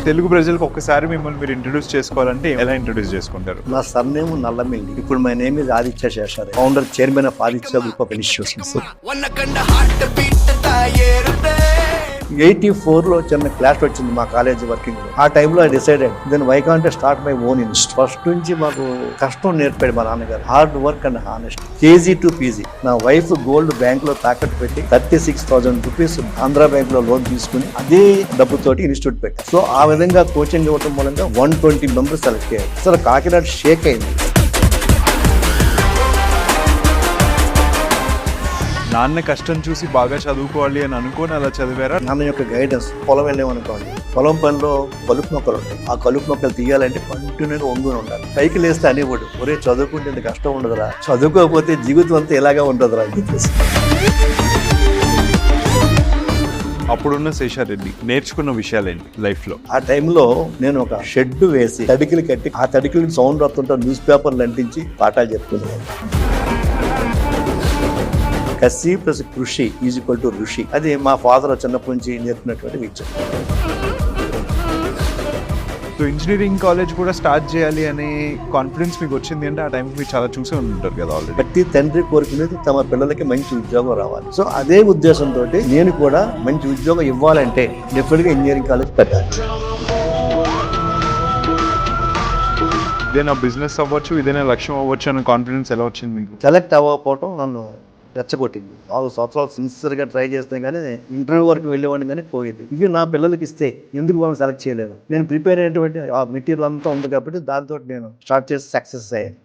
తెలుగు ప్రజలకు ఒక్కసారి మిమ్మల్ని మీరు ఇంట్రొడ్యూస్ చేసుకోవాలంటే ఎలా ఇంట్రొడ్యూస్ చేసుకుంటారు? నా సర్నేమ్ నల్లమిల్లి. ఇప్పుడు my name is Aditya Seshari, founder chairman of Aditya group of institutions. 84లో చిన్న క్లాస్ వచ్చింది మా కాలేజ్ వర్కింగ్ లో. ఆ టైంలో I decided then why can't start my own institute. First నుంచి మాకు కష్టం నేర్పాడు మా నాన్నగారు, hard work and honest. KG to PG నా వైఫ్ గోల్డ్ బ్యాంక్ లో తాకట్టు పెట్టి 36,000 రూపీస్ ఆంధ్ర బ్యాంక్ లో లోన్ తీసుకుని అదే డబ్బుతోటి ఇన్స్టిట్యూట్ పెట్టారు. సో ఆ విధంగా కోచింగ్ ఇవ్వడం మూలంగా 120 మెంబర్స్ సెలెక్ట్ అయ్యారు. అసలు కాకినాడ షేక్ అయింది. నాన్న కష్టం చూసి బాగా చదువుకోవాలి అని అనుకోని అలా చదివారా? నాన్న యొక్క గైడెన్స్. పొలం వెళ్ళామనుకోండి, పొలం పనిలో కలుపు మొక్కలు ఉంటాయి. ఆ కలుపు మొక్కలు తీయాలంటే కంటిన్యూగా ఒంగుని ఉండాలి. పైకి లేస్తే అనేవాడు, ఒరే చదువుకుంటే ఇంత కష్టం ఉండదురా, చదువుకోకపోతే జీవితం అంతా ఇలాగా ఉంటుందిరా అని చెప్పేసి. అప్పుడున్న శేషారెడ్డి నేర్చుకున్న విషయాలేంటి లైఫ్ లో? ఆ టైంలో నేను ఒక షెడ్ వేసి తడికిలు కట్టి ఆ తడికిలకి సౌండ్ వస్తుంటే న్యూస్ పేపర్లు అంటించి పాఠాలు చెప్తున్నాను. కసి ప్లస్ కృషి ఈజ్ ఈక్వల్ టు ఋషి. అది మా ఫాదర్ చిన్నప్పటి నుంచి నేర్పినటువంటి విద్య. సో ఇంజనీరింగ్ కాలేజ్ కూడా స్టార్ట్ చేయాలి అనే కాన్ఫిడెన్స్ మీకు వచ్చింది అంటే ఆ టైంకి మీరు చాలా చూసే ఉంటారు కదా ఆల్రెడీ. ప్రతి తండ్రి కోరుకునేది తమ పిల్లలకి మంచి ఉద్యోగం రావాలి. సో అదే ఉద్దేశంతో నేను కూడా మంచి ఉద్యోగం ఇవ్వాలంటే డెఫినెట్గా ఇంజనీరింగ్ కాలేజ్ పెట్టాలి. ఇదేనా బిజినెస్ అవ్వచ్చు, ఇదేనా లక్ష్యం అవ్వచ్చు అనే కాన్ఫిడెన్స్ ఎలా వచ్చింది మీకు? సెలెక్ట్ అవ్వకపోవటం నన్ను రెచ్చగొట్టింది. 4 సంవత్సరాలు సిన్సియర్గా ట్రై చేస్తే కానీ ఇంటర్వ్యూ వరకు వెళ్ళేవాడిని కానీ పోయేది. ఇవి నా పిల్లలకి ఇస్తే ఎందుకు వాళ్ళని సెలెక్ట్ చేయలేదు? నేను ప్రిపేర్ అయినటువంటి ఆ మెటీరియల్ అంతా ఉంది కాబట్టి దాంతో నేను స్టార్ట్ చేసి సక్సెస్ అయ్యాను.